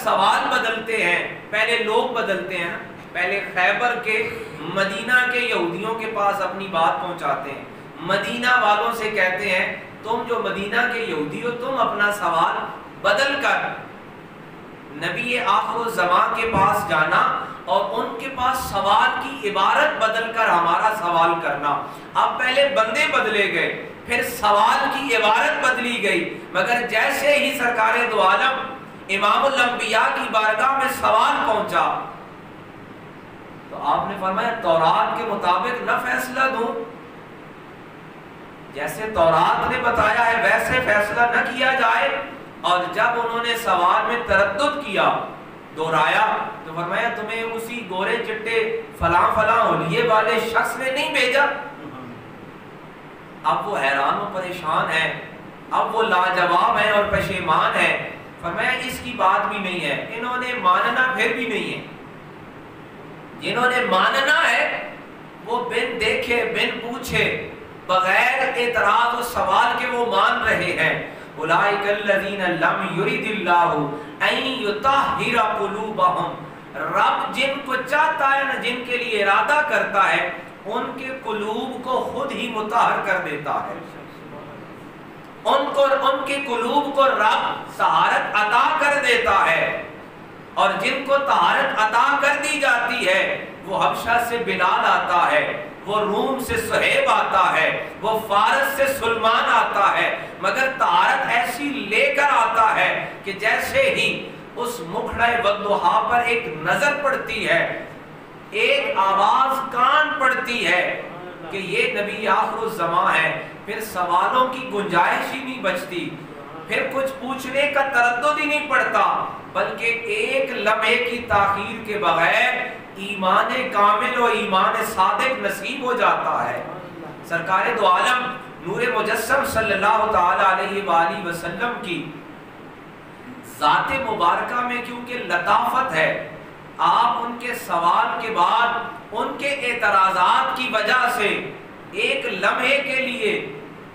سوال بدلتے ہیں، پہلے لوگ بدلتے ہیں نا، پہلے خیبر کے مدینہ کے یہودیوں کے پاس اپنی بات پہنچاتے ہیں، مدینہ والوں سے کہتے ہیں تم جو مدینہ کے یہودی ہو تم اپنا سوال بدل کر نبی آخر الزمان کے پاس جانا اور ان کے پاس سوال کی عبارت بدل کر ہمارا سوال کرنا۔ اب پہلے بندے بدلے گئے، پھر سوال کی عبارت بدلی گئی، مگر جیسے ہی سرکار دو عالم امام الانبیاء کی بارگاہ میں سوال پہنچا تو آپ نے فرمایا تورات کے مطابق نہ فیصلہ دوں، جیسے تورات نے بتایا ہے ویسے فیصلہ نہ کیا جائے۔ اور جب انہوں نے سوال میں تردد کیا، دہرایا، تو فرمایا تمہیں اسی گورے چٹے فلاں فلاں اولیے والے شخص نے نہیں بھیجا؟ اب وہ حیران و پریشان ہے، اب وہ لاجواب ہیں اور پشیمان ہیں۔ فرمایا اس کی بات بھی نہیں ہے، انہوں نے ماننا پھر بھی نہیں ہے، جنہوں نے ماننا ہے وہ بن دیکھے بن پوچھے بغیر اعتراض و سوال کے وہ مان رہے ہیں۔ اولئک الذین لم یرد اللہ ان یطہر قلوبہم، رب جن کو چاہتا ہے نا، جن کے لیے ارادہ کرتا ہے ان کے قلوب کو خود ہی مطہر کر دیتا ہے، ان کے قلوب کو رب طہارت عطا کر دیتا ہے، اور جن کو طہارت عطا کر دی جاتی ہے وہ حبشہ سے بلال آتا ہے، وہ روم سے صہیب آتا ہے، وہ فارس سے سلمان آتا ہے، مگر طہارت ایسی لے کر آتا ہے کہ جیسے ہی اس مکھڑے والضحیٰ پر ایک نظر پڑتی ہے، ایک آواز کان پڑتی ہے کہ یہ نبی آخر الزمان ہے، پھر سوالوں کی گنجائش ہی نہیں بچتی، پھر کچھ پوچھنے کا تردد ہی نہیں پڑتا، بلکہ ایک لمحے کی تاخیر کے بغیر ایمان کامل و ایمان صادق نصیب ہو جاتا ہے۔ سرکار دو عالم نور مجسم صلی اللہ تعالی علیہ وآلہ وسلم کی ذات مبارکہ میں کیونکہ لطافت ہے، آپ ان کے سوال کے بعد ان کے اعتراضات کی وجہ سے ایک لمحے کے لیے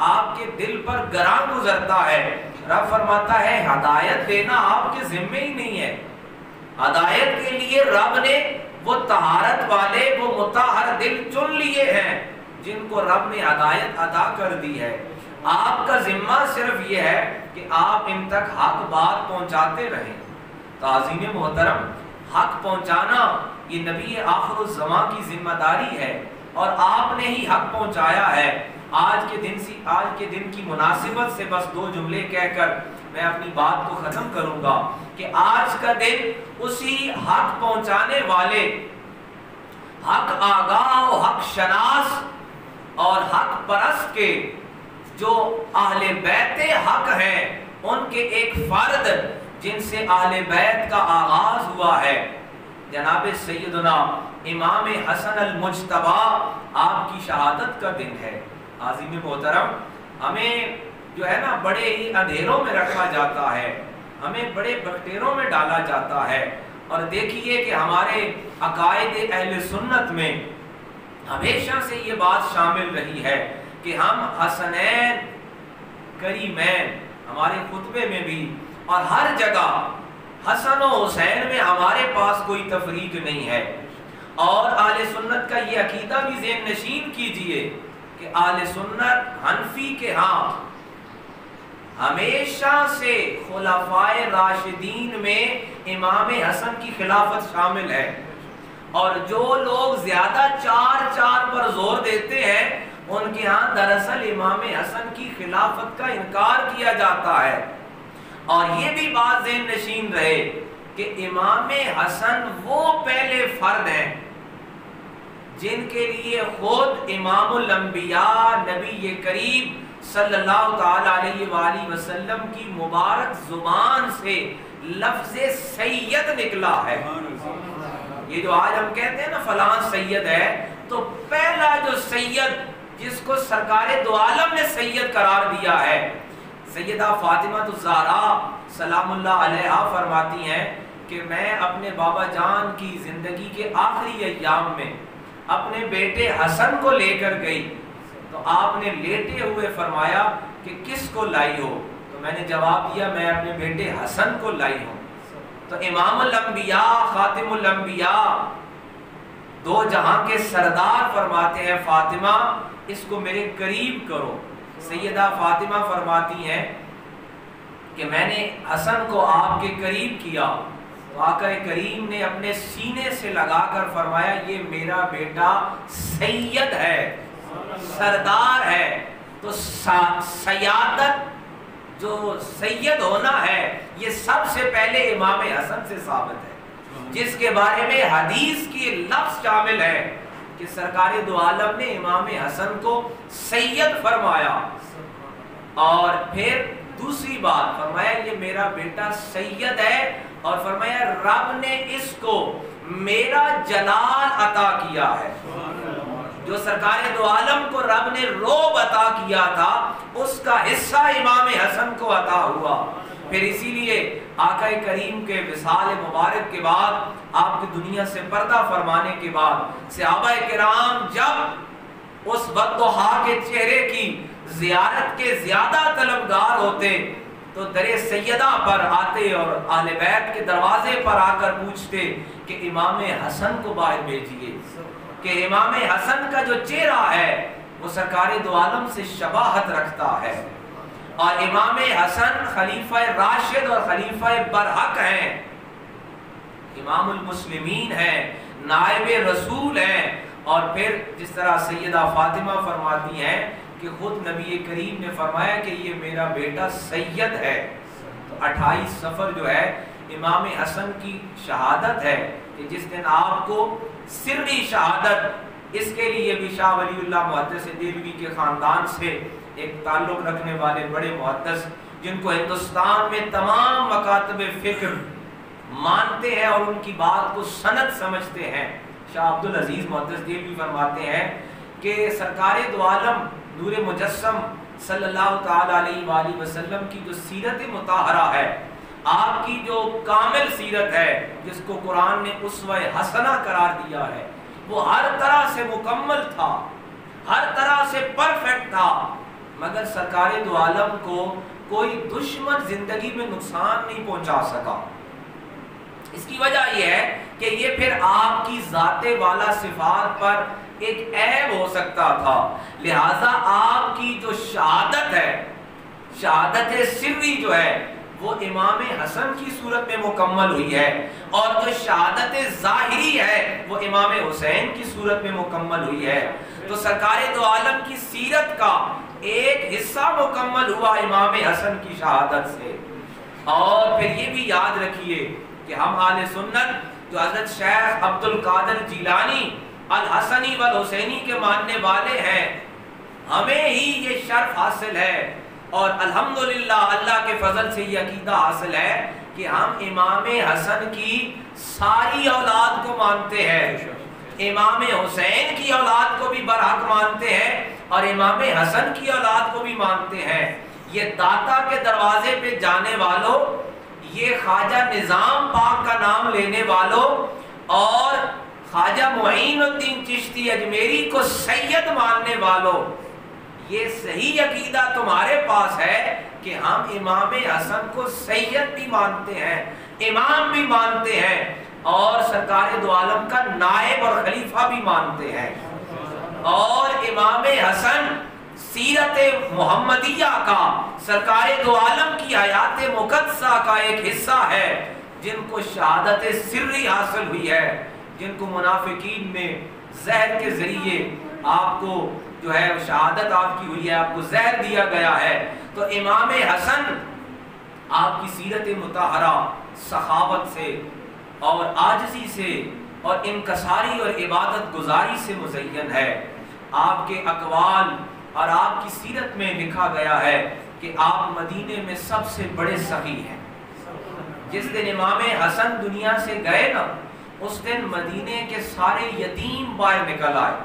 آپ کے دل پر گراں گزرتا ہے۔ رب فرماتا ہے ہدایت دینا آپ کے ذمہ ہی نہیں ہے، ہدایت کے لیے رب نے وہ طہارت والے وہ مطہر دل چن لیے ہیں جن کو رب نے ہدایت عطا کر دی ہے۔ آپ کا ذمہ صرف یہ ہے کہ آپ ان تک حق بات پہنچاتے رہیں۔ تعظیم محترم، حق پہنچانا یہ نبی آخر الزمان کی ذمہ داری ہے، اور آپ نے ہی حق پہنچایا ہے۔ آج کے دن کی مناسبت سے بس دو جملے کہہ کر میں اپنی بات کو ختم کروں گا کہ آج کا دن اسی حق پہنچانے والے، حق آگاہ و حق شناس اور حق پرست کے جو اہل بیت حق ہیں ان کے ایک فرد جن سے اہل بیت کا آغاز ہوا ہے، جناب سیدنا امام حسن المجتبی، آپ کی شہادت کا دن ہے۔ عظیم محترم، ہمیں جو ہے نا بڑے ہی اندھیروں میں رکھا جاتا ہے، ہمیں بڑے بکٹیروں میں ڈالا جاتا ہے، اور دیکھیے کہ ہمارے عقائد اہل سنت میں ہمیشہ سے یہ بات شامل رہی ہے کہ ہم حسنین کریمین، ہمارے خطبے میں بھی اور ہر جگہ حسن و حسین میں ہمارے پاس کوئی تفریق نہیں ہے۔ اور اہل سنت کا یہ عقیدہ بھی ذہن نشین کیجئے کہ اہل سنت حنفی کے ہاں ہمیشہ سے خلفائے راشدین میں امام حسن کی خلافت شامل ہے، اور جو لوگ زیادہ چار پر زور دیتے ہیں ان کے ہاں دراصل امام حسن کی خلافت کا انکار کیا جاتا ہے۔ اور یہ بھی بات ذہن نشین رہے کہ امام حسن وہ پہلے فرد ہیں جن کے لیے خود امام الانبیاء نبی کریم صلی اللہ تعالی علیہ وآلہ وسلم کی مبارک زبان سے لفظ سید نکلا ہے۔ یہ جو آج ہم کہتے ہیں نا فلاں سید ہے، تو پہلا جو سید جس کو سرکار دو عالم نے سید قرار دیا ہے، سیدہ فاطمہ الزہرا سلام اللہ علیہا فرماتی ہیں کہ میں اپنے بابا جان کی زندگی کے آخری ایام میں اپنے بیٹے حسن کو لے کر گئی، تو آپ نے لیٹے ہوئے فرمایا کہ کس کو لائی ہو؟ تو میں نے جواب دیا میں اپنے بیٹے حسن کو لائی ہوں۔ تو امام الانبیاء خاتم الانبیاء دو جہاں کے سردار فرماتے ہیں فاطمہ اس کو میرے قریب کرو. سیدہ فاطمہ فرماتی ہیں کہ میں نے حسن کو آپ کے قریب کیا تو آقا کریم نے اپنے سینے سے لگا کر فرمایا یہ میرا بیٹا سید ہے، سردار ہے. تو سیادت جو سید ہونا ہے یہ سب سے پہلے امام حسن سے ثابت ہے، جس کے بارے میں حدیث کی لفظ شامل ہے کہ سرکار دو عالم نے امام حسن کو سید فرمایا. اور پھر دوسری بات فرمایا یہ میرا بیٹا سید ہے، اور فرمایا رب نے اس کو میرا جلال عطا کیا ہے. جو سرکار دو عالم کو رب نے روب عطا کیا تھا اس کا حصہ امام حسن کو عطا ہوا. پھر اسی لیے آقا کریم کے وصال مبارک کے بعد آپ کی دنیا سے پردہ فرمانے کے بعد صحابہ کرام جب اس بددحا کے چہرے کی زیارت کے زیادہ طلبگار ہوتے تو در سیدہ پر آتے اور اہل بیت کے دروازے پر آ کر پوچھتے کہ امام حسن کو باہر بھیجیے، کہ امام حسن کا جو چہرہ ہے وہ سرکار دو عالم سے شباہت رکھتا ہے. اور امام حسن خلیفہ راشد اور خلیفہ برحق ہیں، امام المسلمین ہیں، نائب رسول ہیں. اور پھر جس طرح سیدہ فاطمہ فرماتی ہیں کہ خود نبی کریم نے فرمایا کہ یہ میرا بیٹا سید ہے. تو 28 صفر جو ہے امام حسن کی شہادت ہے کہ جس دن آپ کو سری شہادت، اس کے لیے بھی شاہ ولی اللہ محدث دہلوی کے خاندان سے ایک تعلق رکھنے والے بڑے محدث جن کو ہندوستان میں تمام مکاتب فکر مانتے ہیں اور ان کی بات کو سند سمجھتے ہیں، شاہ عبدالعزیز محدث دہلوی فرماتے ہیں کہ سرکار دو عالم نور مجسم صلی اللہ تعالی علیہ وآلہ وسلم کی جو سیرت مطہرہ ہے، آپ کی جو کامل سیرت ہے جس کو قرآن نے اسوہ حسنہ قرار دیا ہے، وہ ہر طرح سے مکمل تھا، ہر طرح سے پرفیکٹ تھا، مگر سرکار دو عالم کو کوئی دشمن زندگی میں نقصان نہیں پہنچا سکا. اس کی وجہ یہ ہے کہ یہ پھر آپ کی ذات والا صفات پر ایک عیب ہو سکتا تھا. لہٰذا آپ کی جو شہادت ہے، شہادت سری جو ہے وہ امام حسن کی صورت میں مکمل ہوئی ہے، اور جو شہادت ظاہری ہے وہ امام حسین کی صورت میں مکمل ہوئی ہے. تو سرکار دو عالم کی سیرت کا ایک حصہ مکمل ہوا امام حسن کی شہادت سے. اور پھر یہ بھی یاد رکھیے کہ ہم اہل سنت جو حضرت شیخ عبد القادر جیلانی الحسنی والحسینی کے ماننے والے ہیں، ہمیں ہی یہ شرف حاصل ہے اور الحمدللہ اللہ کے فضل سے یہ عقیدہ حاصل ہے کہ ہم امام حسن کی ساری اولاد کو مانتے ہیں، امام حسین کی اولاد کو بھی برحق مانتے ہیں اور امام حسن کی اولاد کو بھی مانتے ہیں. یہ داتا کے دروازے پہ جانے والوں، یہ خواجہ نظام پاک کا نام لینے والوں اور خواجہ معین الدین چشتی اجمیری کو سید ماننے والوں، یہ صحیح عقیدہ تمہارے پاس ہے کہ ہم امام حسن کو سید بھی مانتے ہیں، امام بھی مانتے ہیں اور سرکار دو عالم کا نائب اور خلیفہ بھی مانتے ہیں. اور امام حسن سیرت محمدیہ کا، سرکار دو عالم کی حیات مقدسہ کا ایک حصہ ہے جن کو شہادت سری حاصل ہوئی ہے، جن کو منافقین نے زہر کے ذریعے آپ کو جو ہے شہادت آپ کی ہوئی ہے، آپ کو زہر دیا گیا ہے. تو امام حسن آپ کی سیرت مطہرہ سخاوت سے اور عاجزی سے اور انکساری اور عبادت گزاری سے مزین ہے. آپ کے اقوال اور آپ کی سیرت میں لکھا گیا ہے کہ آپ مدینے میں سب سے بڑے سخی ہیں. جس دن امام حسن دنیا سے گئے نا، اس دن مدینے کے سارے یتیم باہر نکل آئے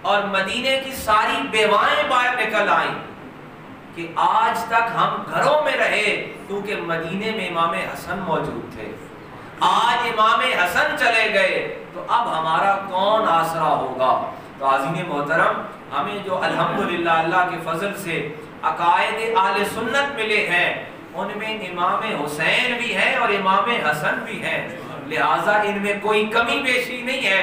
اور مدینے کی ساری بیوائیں باہر نکل آئیں کہ آج تک ہم گھروں میں رہے کیونکہ مدینے میں امام حسن موجود تھے، آج امام حسن چلے گئے تو اب ہمارا کون آسرا ہوگا. تو عزیز محترم، ہمیں جو الحمدللہ اللہ کے فضل سے عقائد اہل سنت ملے ہیں ان میں امام حسین بھی ہیں اور امام حسن بھی ہیں، لہٰذا ان میں کوئی کمی بیشی نہیں ہے،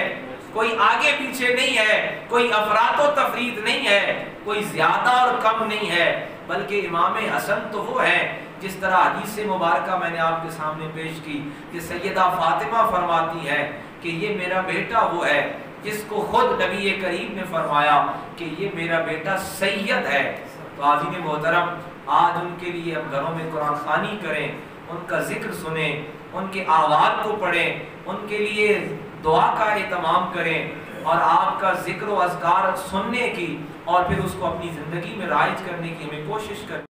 کوئی آگے پیچھے نہیں ہے، کوئی افراط و تفریط نہیں ہے، کوئی زیادہ اور کم نہیں ہے، بلکہ امام حسن تو وہ ہے جس طرح حدیث مبارکہ میں نے آپ کے سامنے پیش کی کہ سیدہ فاطمہ فرماتی ہے کہ یہ میرا بیٹا وہ ہے جس کو خود نبی کریم نے فرمایا کہ یہ میرا بیٹا سید ہے۔ تو حاضرین محترم، آج ان کے لیے ہم گھروں میں قرآن خوانی کریں، ان کا ذکر سنیں، ان کے احوال کو پڑھیں، ان کے لیے دعا کا اہتمام کریں، اور آپ کا ذکر و اذکار سننے کی اور پھر اس کو اپنی زندگی میں رائج کرنے کی ہمیں کوشش کریں۔